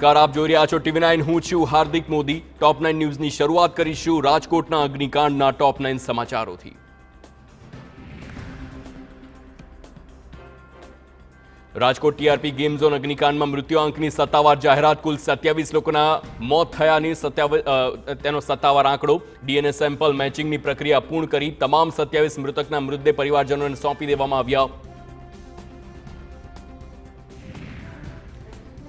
નમસ્કાર, આપ જોઈ રહ્યા છો TV9. હું છું હાર્દિક મોદી. ટોપ 9 ન્યૂઝની શરૂઆત કરીશું રાજકોટના અગ્નિકાંડના ટોપ 9 સમાચારોથી. રાજકોટ ટીઆરપી ગેમ ઝોન અગ્નિકાંડમાં મૃત્યુઆંકની સત્તાવાર જાહેરાત. કુલ 27 લોકોના મોત થયાની તેનો સત્તાવાર આંકડો. ડીએનએ સેમ્પલ મેચિંગની પ્રક્રિયા પૂર્ણ કરી તમામ 27 મૃતકના મૃતદેહ પરિવારજનોને સોંપી દેવામાં આવ્યા.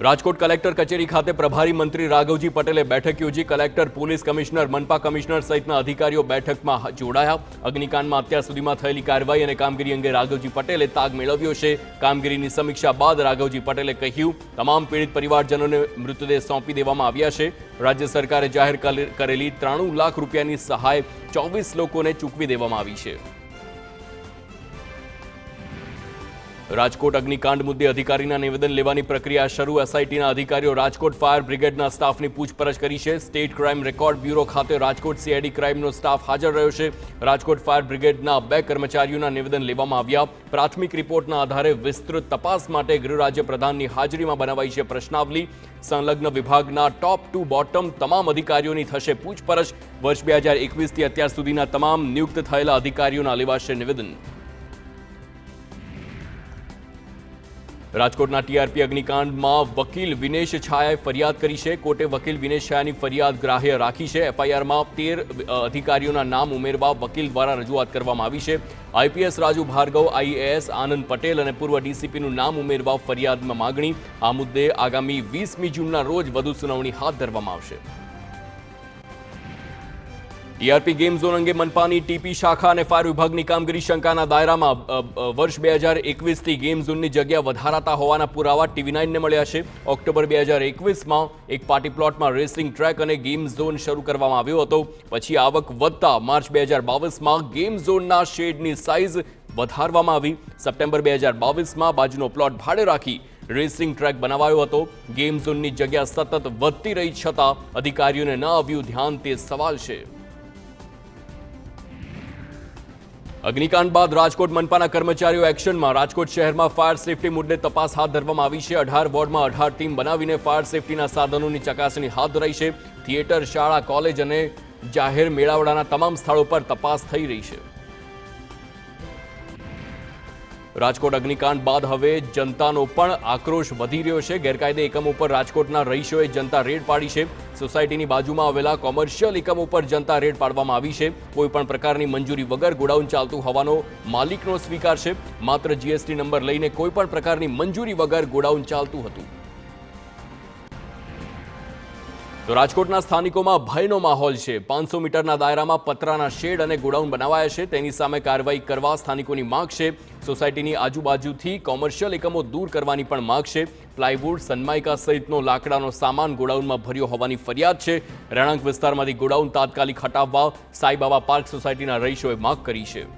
રાજકોટ કલેક્ટર કચેરી ખાતે પ્રભારી મંત્રી રાઘવજી પટેલે બેઠક યોજી. કલેક્ટર, પોલીસ કમિશનર, મનપા કમિશનર સહિતના અધિકારીઓ બેઠકમાં જોડાયા. અગ્નિકાંડમાં અત્યાર સુધીમાં થયેલી કાર્યવાહી અને કામગીરી અંગે રાઘવજી પટેલે તાગ મેળવ્યો છે. કામગીરીની સમીક્ષા બાદ રાઘવજી પટેલે કહ્યું, તમામ પીડિત પરિવારજનોને મૃતદેહ સોંપી દેવામાં આવ્યા છે. રાજ્ય સરકારે જાહેર કરેલી 93 લાખ રૂપિયાની સહાય 24 લોકોને ચૂકવી દેવામાં આવી છે. રાજકોટ અગ્નિકાંડ મુદ્દે અધિકારીના નિવેદન લેવાની પ્રક્રિયા શરૂ. એસઆઈટીના અધિકારીઓ રાજકોટ ફાયર બ્રિગેડના સ્ટાફની પૂછપરછ કરી છે. સ્ટેટ ક્રાઇમ રેકોર્ડ બ્યુરો ખાતે રાજકોટ સીઆઈડી ક્રાઇમનો સ્ટાફ હાજર રહ્યો છે. રાજકોટ ફાયર બ્રિગેડના 2 કર્મચારીઓના નિવેદન લેવામાં આવ્યા. પ્રાથમિક રિપોર્ટના આધારે વિસ્તૃત તપાસ માટે ગૃહ રાજ્ય પ્રધાનની હાજરીમાં બનાવાઈ છે પ્રશ્નાવલી. સંલગ્ન વિભાગના ટોપ ટુ બોટમ તમામ અધિકારીઓની થશે પૂછપરછ. વર્ષ 2021થી અત્યાર સુધીના તમામ નિયુક્ત થયેલા અધિકારીઓના લેવાશે નિવેદન. રાજકોટના ટીઆરપી અગ્નિકાંડમાં વકીલ વિનેશ છાયાએ ફરિયાદ કરી છે. કોર્ટે વકીલ વિનેશ છાયાની ફરિયાદ ગ્રાહ્ય રાખી છે. એફઆઈઆરમાં 13 અધિકારીઓના નામ ઉમેરવા વકીલ દ્વારા રજૂઆત કરવામાં આવી છે. આઈપીએસ રાજુ ભાર્ગવ, આઈએએસ આનંદ પટેલ અને પૂર્વ ડીસીપીનું નામ ઉમેરવા ફરિયાદમાં માગણી. આ મુદ્દે આગામી 20મી જૂનના રોજ વધુ સુનાવણી હાથ ધરવામાં આવશે. ટીઆરપી ગેમ ઝોન અંગે મનપાની ટીપી શાખા અને ફાયર વિભાગની કામગીરી શંકાના દાયરામાં. વર્ષ 2021થી ગેમ ઝોનની જગ્યા વધારાતા હોવાના પુરાવા TV9ને મળ્યા છે. ઓક્ટોબર 2021માં એક પાર્ટી પ્લોટમાં રેસિંગ ટ્રેક અને ગેમ ઝોન શરૂ કરવામાં આવ્યો હતો. પછી આવક વધતા માર્ચ 2022માં ગેમ ઝોનના શેડની સાઇઝ વધારવામાં આવી. સપ્ટેમ્બર 2022માં બાજુનો પ્લોટ ભાડે રાખી રેસિંગ ટ્રેક બનાવાયો હતો. ગેમ ઝોનની જગ્યા સતત વધતી રહી છતાં અધિકારીઓને ન આવ્યું ધ્યાન, તે સવાલ છે. અગ્નિકાંડ બાદ રાજકોટ મનપાના કર્મચારીઓ એક્શનમાં. રાજકોટ શહેરમાં ફાયર સેફટી મુદ્દે તપાસ હાથ ધરવામાં આવી છે. 18 વોર્ડમાં 18 ટીમ બનાવીને ફાયર સેફટીના સાધનોની ચકાસણી હાથ ધરાઈ છે. થિયેટર, શાળા, કોલેજ અને જાહેર મેળાવડાના તમામ સ્થળો પર તપાસ થઈ રહી છે. રાજકોટ અગ્નિકાંડ બાદ હવે જનતાનો પણ આક્રોશ વધી રહ્યો છે. ગેરકાયદે એકમો પર રાજકોટના રહીશોએ જનતા રેડ પાડી છે. સોસાયટીની બાજુમાં આવેલા કોમર્શિયલ એકમો પર જનતા રેડ પાડવામાં આવી છે. કોઈપણ પ્રકારની મંજૂરી વગર ગોડાઉન ચાલતું હોવાનો માલિકનો સ્વીકાર છે. માત્ર જીએસટી નંબર લઈને કોઈપણ પ્રકારની મંજૂરી વગર ગોડાઉન ચાલતું હતું. તો રાજકોટના સ્થાનિકોમાં ભયનો માહોલ છે. 500 મીટરના દાયરામાં પતરાના શેડ અને ગોડાઉન બનાવાયા છે. તેની સામે કાર્યવાહી કરવા સ્થાનિકોની માંગ છે. સોસાયટીની આજુબાજુથી કોમર્શિયલ એકમો દૂર કરવાની પણ માંગ છે. પ્લાયવુડ, સનમાઇકા સહિતનો લાકડાનો સામાન ગોડાઉનમાં ભર્યો હોવાની ફરિયાદ છે. રહેણાંક વિસ્તારમાંથી ગોડાઉન તાત્કાલિક હટાવવા સાઈબાબા પાર્ક સોસાયટીના રહીશોએ માંગ કરી છે.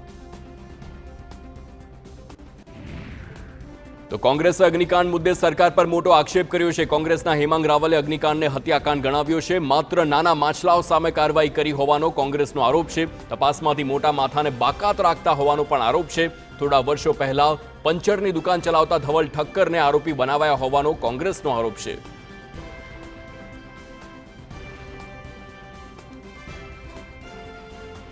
તો કોંગ્રેસે અગ્નિકાંડ મુદ્દે સરકાર પર મોટો આક્ષેપ કર્યો છે. કોંગ્રેસના હેમાંગ રાવલે અગ્નિકાંડને હત્યાકાંડ ગણાવ્યો છે. માત્ર નાના માછલાઓ સામે કાર્યવાહી કરી હોવાનો કોંગ્રેસનો આરોપ છે. તપાસમાંથી મોટા માથાને બાકાત રાખતા હોવાનો પણ આરોપ છે. થોડા વર્ષો પહેલા પંચરની દુકાન ચલાવતા ધવલ ઠક્કરને આરોપી બનાવાયા હોવાનો કોંગ્રેસનો આરોપ છે.